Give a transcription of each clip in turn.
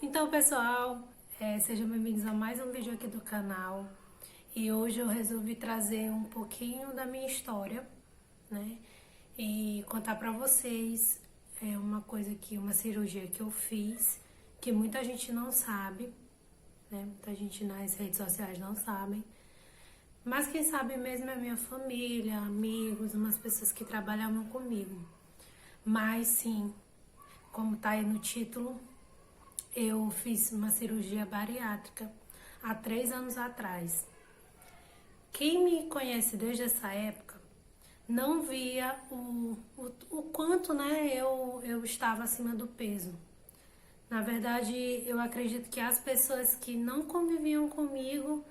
Então, pessoal, sejam bem-vindos a mais um vídeo aqui do canal. E hoje eu resolvi trazer um pouquinho da minha história, né? E contar pra vocês uma cirurgia que eu fiz, que muita gente não sabe, né? Muita gente nas redes sociais não sabem. Mas quem sabe mesmo é a minha família, amigos, umas pessoas que trabalhavam comigo. Mas sim, como tá aí no título, eu fiz uma cirurgia bariátrica há 3 anos atrás. Quem me conhece desde essa época não via o quanto, né, eu estava acima do peso. Na verdade, eu acredito que as pessoas que não conviviam comigo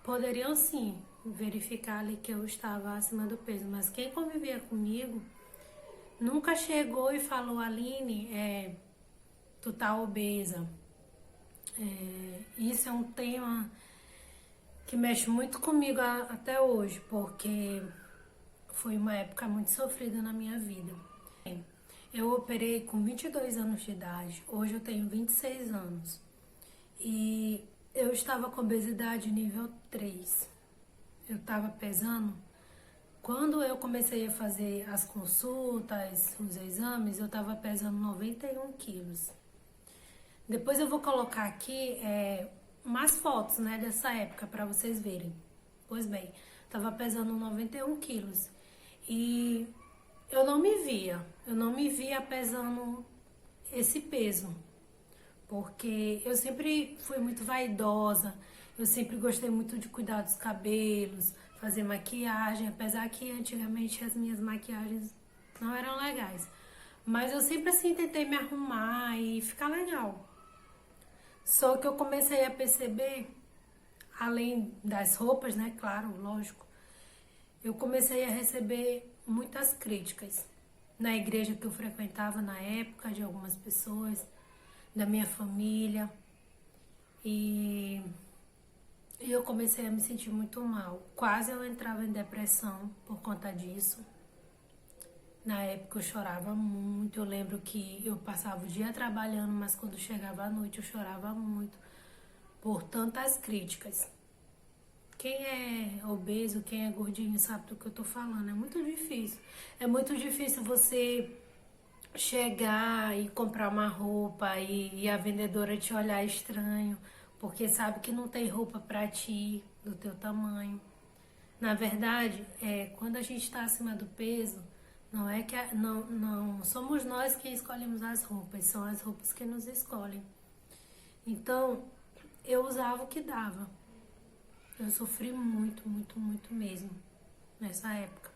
poderiam sim verificar ali que eu estava acima do peso, mas quem convivia comigo nunca chegou e falou: Aline, tu tá obesa. Isso é um tema que mexe muito comigo até hoje, porque foi uma época muito sofrida na minha vida. Eu operei com 22 anos de idade, hoje eu tenho 26 anos e eu estava com obesidade nível 3. Eu estava pesando, quando eu comecei a fazer as consultas, os exames, eu estava pesando 91 quilos. Depois eu vou colocar aqui umas fotos, né, dessa época para vocês verem. Pois bem, tava pesando 91 quilos e eu não me via pesando esse peso, porque eu sempre fui muito vaidosa, eu sempre gostei muito de cuidar dos cabelos, fazer maquiagem, apesar que antigamente as minhas maquiagens não eram legais. Mas eu sempre assim tentei me arrumar e ficar legal. Só que eu comecei a perceber, além das roupas, né? Claro, lógico. Eu comecei a receber muitas críticas na igreja que eu frequentava na época, de algumas pessoas, da minha família. E eu comecei a me sentir muito mal. Quase eu entrava em depressão por conta disso. Na época eu chorava muito. Eu lembro que eu passava o dia trabalhando, mas quando chegava à noite eu chorava muito por tantas críticas. Quem é obeso, quem é gordinho sabe do que eu tô falando. É muito difícil. É muito difícil você chegar e comprar uma roupa e a vendedora te olhar estranho, porque sabe que não tem roupa pra ti, do teu tamanho. Na verdade, quando a gente está acima do peso, não é que não somos nós quem escolhemos as roupas, são as roupas que nos escolhem. Então, eu usava o que dava. Eu sofri muito, muito, muito mesmo nessa época.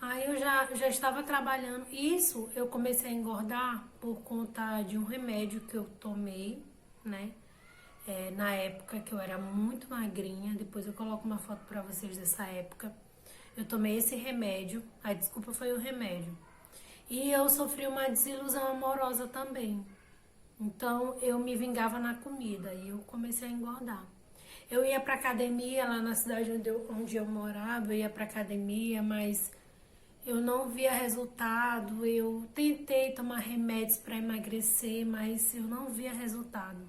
Aí eu já estava trabalhando. Isso eu comecei a engordar por conta de um remédio que eu tomei, né? Na época que eu era muito magrinha. Depois eu coloco uma foto pra vocês dessa época. Eu tomei esse remédio. A desculpa foi o remédio. E eu sofri uma desilusão amorosa também. Então eu me vingava na comida e eu comecei a engordar. Eu ia pra academia lá na cidade onde eu morava, eu ia pra academia, mas eu não via resultado. Eu tentei tomar remédios para emagrecer, mas eu não via resultado.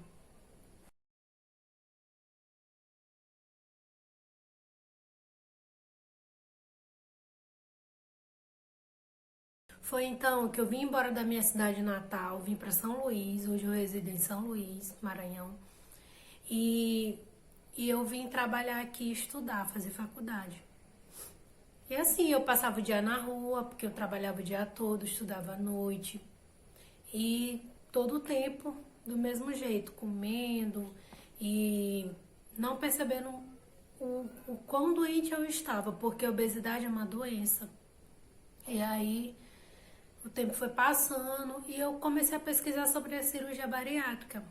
Foi então que eu vim embora da minha cidade natal, vim para São Luís, hoje eu resido em São Luís, Maranhão, e, e eu vim trabalhar aqui, estudar, fazer faculdade. E assim, eu passava o dia na rua, porque eu trabalhava o dia todo, estudava à noite, e todo o tempo do mesmo jeito, comendo e não percebendo o quão doente eu estava, porque a obesidade é uma doença. E aí o tempo foi passando e eu comecei a pesquisar sobre a cirurgia bariátrica.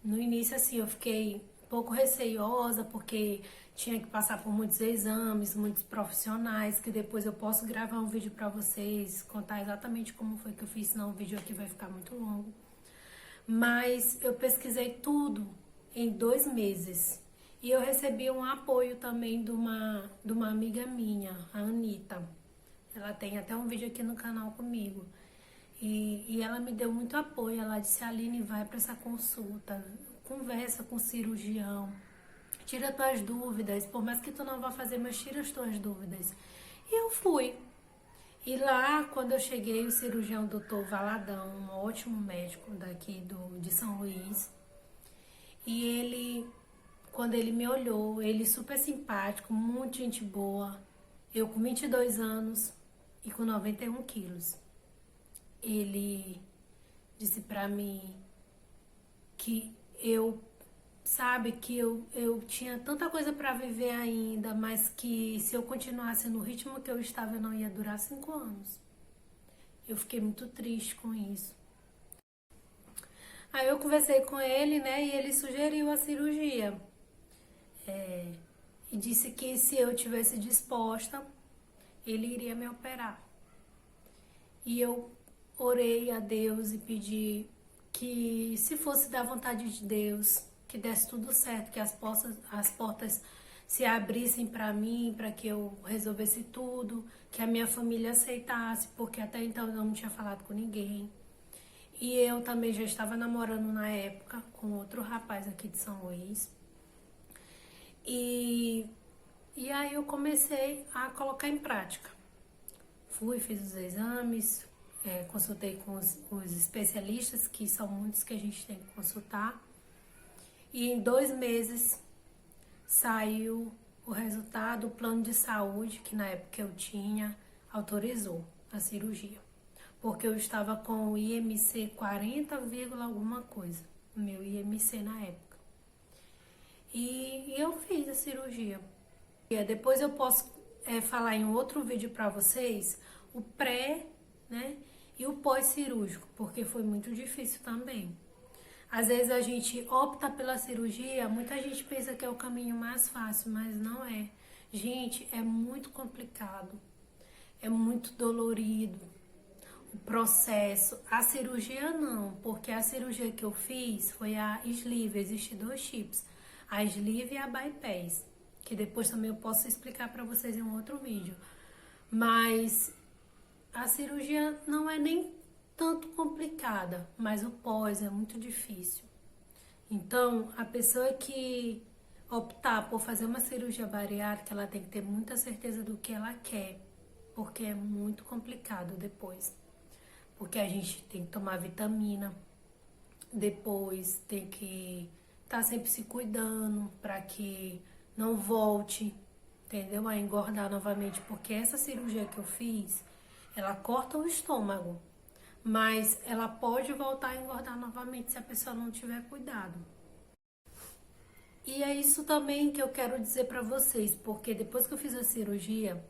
No início, assim, eu fiquei um pouco receiosa, porque tinha que passar por muitos exames, muitos profissionais, que depois eu posso gravar um vídeo pra vocês, contar exatamente como foi que eu fiz, senão o vídeo aqui vai ficar muito longo. Mas eu pesquisei tudo em 2 meses. E eu recebi um apoio também de uma amiga minha, a Anitta. Ela tem até um vídeo aqui no canal comigo. E ela me deu muito apoio. Ela disse: Aline, vai para essa consulta, conversa com o cirurgião, tira tuas dúvidas, por mais que tu não vá fazer, mas tira as tuas dúvidas. E eu fui. E lá, quando eu cheguei, o cirurgião doutor Valadão, um ótimo médico daqui de São Luís, e ele, quando ele me olhou, ele super simpático, muito gente boa, eu com 22 anos e com 91 quilos. Ele disse pra mim que sabe, que eu tinha tanta coisa pra viver ainda, mas que se eu continuasse no ritmo que eu estava, eu não ia durar 5 anos. Eu fiquei muito triste com isso. Aí eu conversei com ele, né, e ele sugeriu a cirurgia. E disse que se eu tivesse disposta, ele iria me operar. E eu orei a Deus e pedi que, se fosse da vontade de Deus, que desse tudo certo, que as portas se abrissem para mim, para que eu resolvesse tudo, que a minha família aceitasse, porque até então eu não tinha falado com ninguém. E eu também já estava namorando na época com outro rapaz aqui de São Luís. E aí eu comecei a colocar em prática. Fui, fiz os exames, consultei com os especialistas, que são muitos que a gente tem que consultar. E em 2 meses saiu o resultado, o plano de saúde, que na época eu tinha, autorizou a cirurgia. Porque eu estava com o IMC 40, alguma coisa, o meu IMC na época. E eu fiz a cirurgia. E depois eu posso falar em outro vídeo para vocês o pré, né, e o pós-cirúrgico, porque foi muito difícil também. Às vezes a gente opta pela cirurgia, muita gente pensa que é o caminho mais fácil, mas não é. Gente, é muito complicado, é muito dolorido o processo. A cirurgia não, porque a cirurgia que eu fiz foi a sleeve, existem 2 tipos, a sleeve e a bypass, que depois também eu posso explicar para vocês em um outro vídeo. Mas a cirurgia não é nem tanto complicada, mas o pós é muito difícil. Então, a pessoa que optar por fazer uma cirurgia bariátrica, ela tem que ter muita certeza do que ela quer, porque é muito complicado depois. Porque a gente tem que tomar vitamina, depois tem que estar sempre se cuidando para que não volte, entendeu? A engordar novamente, porque essa cirurgia que eu fiz, ela corta o estômago, mas ela pode voltar a engordar novamente se a pessoa não tiver cuidado. E é isso também que eu quero dizer para vocês, porque depois que eu fiz a cirurgia,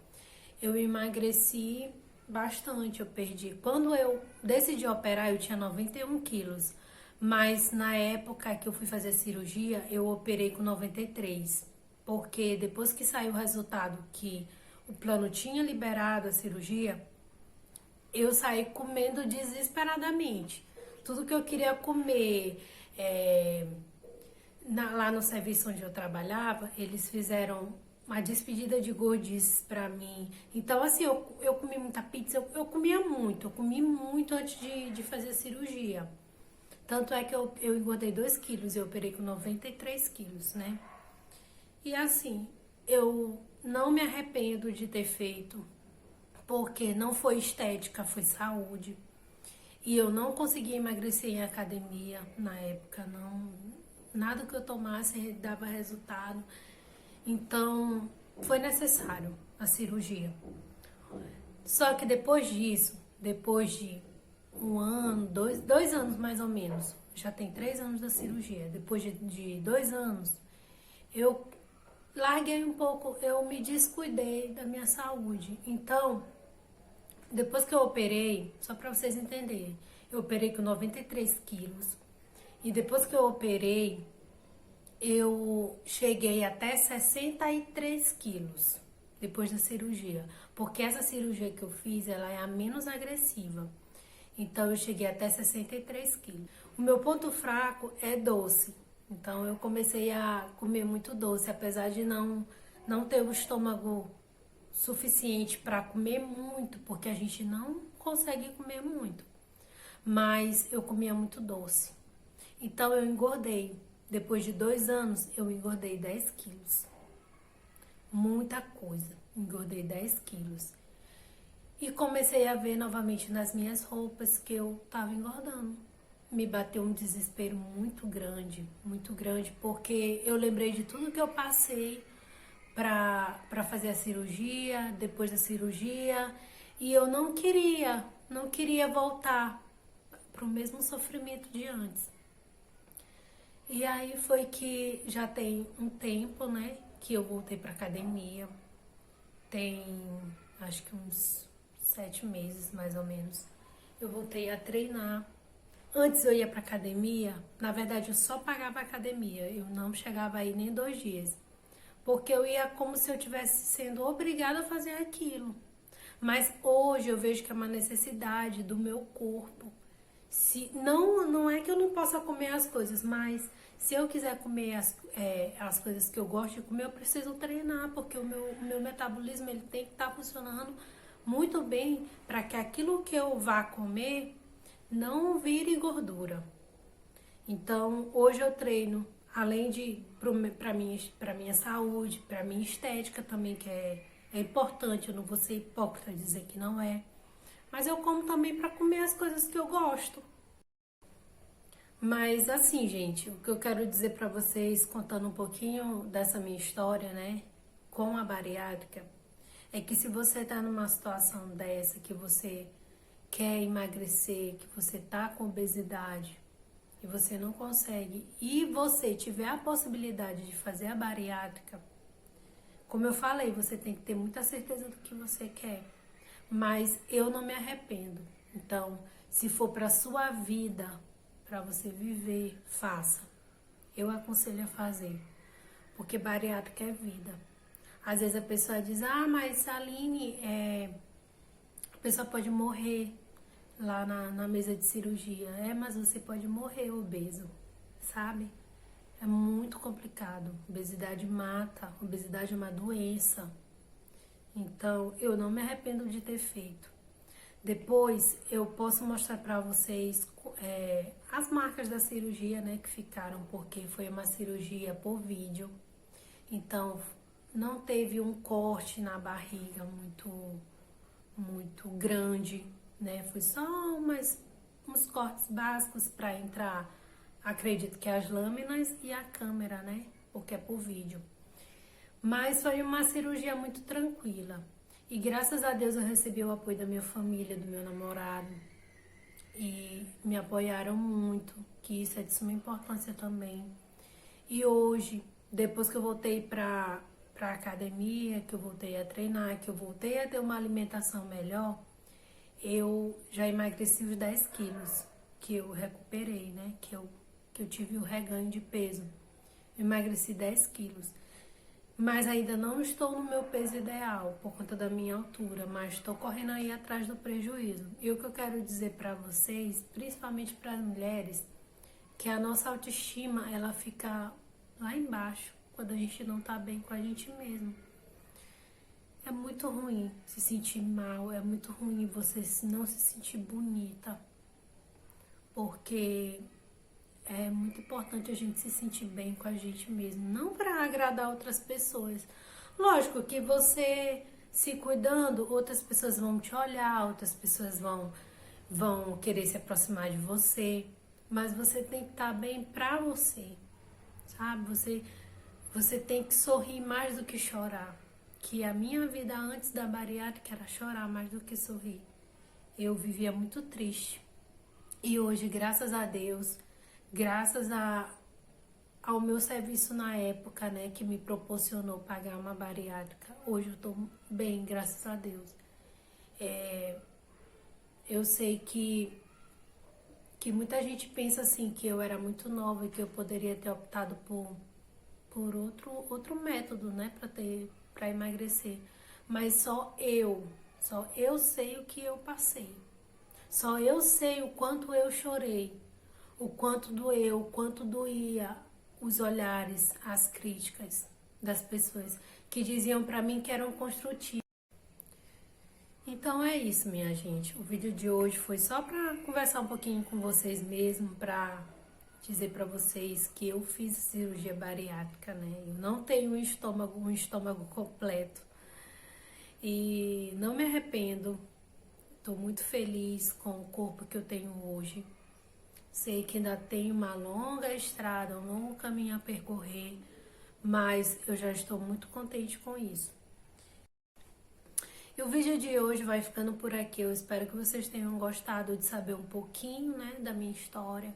eu emagreci bastante, eu perdi. Quando eu decidi operar, eu tinha 91 quilos, mas na época que eu fui fazer a cirurgia, eu operei com 93, porque depois que saiu o resultado que o plano tinha liberado a cirurgia, eu saí comendo desesperadamente. Tudo que eu queria comer, lá no serviço onde eu trabalhava, eles fizeram uma despedida de gordices pra mim. Então, assim, eu comi muita pizza, eu comia muito, eu comi muito antes de fazer a cirurgia. Tanto é que eu engordei 2 quilos, eu operei com 93 quilos, né? E assim, eu não me arrependo de ter feito, porque não foi estética, foi saúde. E eu não consegui emagrecer em academia na época, não. Nada que eu tomasse dava resultado. Então, foi necessário a cirurgia. Só que depois disso, depois de 1 ano, 2 anos mais ou menos, já tem 3 anos da cirurgia, depois de 2 anos, eu larguei um pouco, eu me descuidei da minha saúde. Então, depois que eu operei, só para vocês entenderem, eu operei com 93 quilos. E depois que eu operei, eu cheguei até 63 quilos depois da cirurgia. Porque essa cirurgia que eu fiz, ela é a menos agressiva. Então, eu cheguei até 63 quilos. O meu ponto fraco é doce. Então, eu comecei a comer muito doce, apesar de não ter o estômago suficiente para comer muito, porque a gente não consegue comer muito. mas eu comia muito doce. Então eu engordei. Depois de 2 anos, eu engordei 10 quilos. Muita coisa. Engordei 10 quilos. E comecei a ver novamente nas minhas roupas que eu tava engordando. Me bateu um desespero muito grande, porque eu lembrei de tudo que eu passei para fazer a cirurgia, depois da cirurgia, e eu não queria voltar para o mesmo sofrimento de antes. E aí foi que já tem um tempo, né, que eu voltei para academia. Tem acho que uns 7 meses mais ou menos. Eu voltei a treinar. Antes eu ia pra academia, na verdade eu só pagava a academia, eu não chegava aí nem 2 dias. Porque eu ia como se eu tivesse sendo obrigada a fazer aquilo. Mas hoje eu vejo que é uma necessidade do meu corpo. Se não é que eu não possa comer as coisas, mas se eu quiser comer as coisas que eu gosto de comer, eu preciso treinar, porque o meu metabolismo ele tem que estar funcionando muito bem para que aquilo que eu vá comer não vire gordura. Então, hoje eu treino, além de para minha saúde, para minha estética também, que é importante, eu não vou ser hipócrita dizer que não é. Mas eu como também para comer as coisas que eu gosto. Mas assim, gente, o que eu quero dizer para vocês, contando um pouquinho dessa minha história, né, com a bariátrica, é que se você tá numa situação dessa, que você quer emagrecer, que você tá com obesidade e você não consegue, e você tiver a possibilidade de fazer a bariátrica, como eu falei, você tem que ter muita certeza do que você quer. Mas eu não me arrependo. Então, se for para sua vida, para você viver, faça. Eu aconselho a fazer, porque bariátrica é vida. Às vezes a pessoa diz: "Ah, mas Aline, a pessoa pode morrer lá na mesa de cirurgia". Mas você pode morrer obeso, sabe? É muito complicado. Obesidade mata, obesidade é uma doença. Então, eu não me arrependo de ter feito. Depois, eu posso mostrar para vocês as marcas da cirurgia, né, que ficaram, porque foi uma cirurgia por vídeo. Então, não teve um corte na barriga muito grande, né? Foi só uns cortes básicos para entrar, acredito que as lâminas e a câmera, né? Porque é por vídeo. Mas foi uma cirurgia muito tranquila. E graças a Deus eu recebi o apoio da minha família, do meu namorado. E me apoiaram muito, que isso é de suma importância também. E hoje, depois que eu voltei pra academia, que eu voltei a treinar, que eu voltei a ter uma alimentação melhor, eu já emagreci os 10 quilos que eu recuperei, né? Que eu tive o reganho de peso. Eu emagreci 10 quilos. Mas ainda não estou no meu peso ideal por conta da minha altura, mas estou correndo aí atrás do prejuízo. E o que eu quero dizer para vocês, principalmente para as mulheres, que a nossa autoestima ela fica lá embaixo quando a gente não tá bem com a gente mesmo. É muito ruim se sentir mal, é muito ruim você não se sentir bonita, porque é muito importante a gente se sentir bem com a gente mesmo, não para agradar outras pessoas. Lógico que você se cuidando, outras pessoas vão te olhar, outras pessoas vão querer se aproximar de você, mas você tem que estar bem pra você, sabe? Você tem que sorrir mais do que chorar. Que a minha vida antes da bariátrica era chorar mais do que sorrir. Eu vivia muito triste. E hoje, graças a Deus, graças ao meu serviço na época, né, que me proporcionou pagar uma bariátrica, hoje eu tô bem, graças a Deus. Eu sei que muita gente pensa assim, que eu era muito nova e que eu poderia ter optado por outro método, né, para emagrecer. Mas só eu sei o que eu passei. Só eu sei o quanto eu chorei, o quanto doeu, o quanto doía os olhares, as críticas das pessoas que diziam para mim que eram construtivas. Então Então é isso, minha gente. O vídeo de hoje foi só pra conversar um pouquinho com vocês mesmo, pra dizer pra vocês que eu fiz cirurgia bariátrica, né? Eu não tenho um estômago completo. E não me arrependo. Tô muito feliz com o corpo que eu tenho hoje. Sei que ainda tenho uma longa estrada, um longo caminho a percorrer, mas eu já estou muito contente com isso. E o vídeo de hoje vai ficando por aqui. Eu espero que vocês tenham gostado de saber um pouquinho, né, da minha história.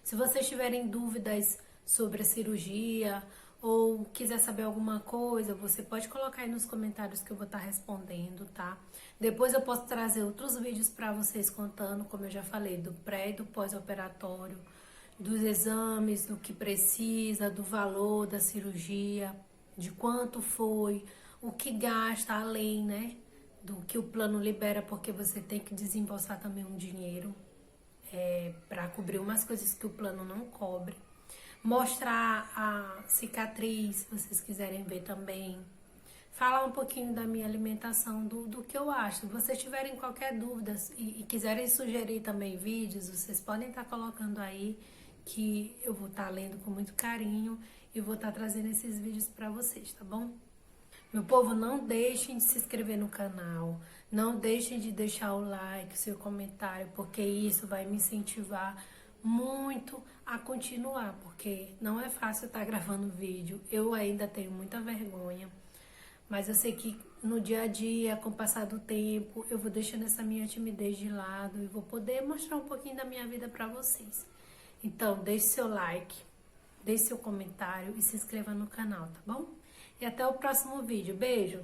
Se vocês tiverem dúvidas sobre a cirurgia ou quiser saber alguma coisa, você pode colocar aí nos comentários que eu vou estar respondendo, tá? Depois eu posso trazer outros vídeos para vocês contando, como eu já falei, do pré e do pós-operatório, dos exames, do que precisa, do valor da cirurgia, de quanto foi, o que gasta além, né, do que o plano libera, porque você tem que desembolsar também um dinheiro para cobrir umas coisas que o plano não cobre. Mostrar a cicatriz, se vocês quiserem ver também. Falar um pouquinho da minha alimentação, do que eu acho. Se vocês tiverem qualquer dúvida e quiserem sugerir também vídeos, vocês podem estar colocando aí, que eu vou estar lendo com muito carinho e vou estar trazendo esses vídeos para vocês, tá bom? Meu povo, não deixem de se inscrever no canal, não deixem de deixar o like, seu comentário, porque isso vai me incentivar muito a continuar, porque não é fácil estar gravando vídeo, eu ainda tenho muita vergonha, mas eu sei que no dia a dia, com o passar do tempo, eu vou deixando essa minha timidez de lado e vou poder mostrar um pouquinho da minha vida para vocês. Então, deixe seu like, deixe seu comentário e se inscreva no canal, tá bom? E até o próximo vídeo. Beijo!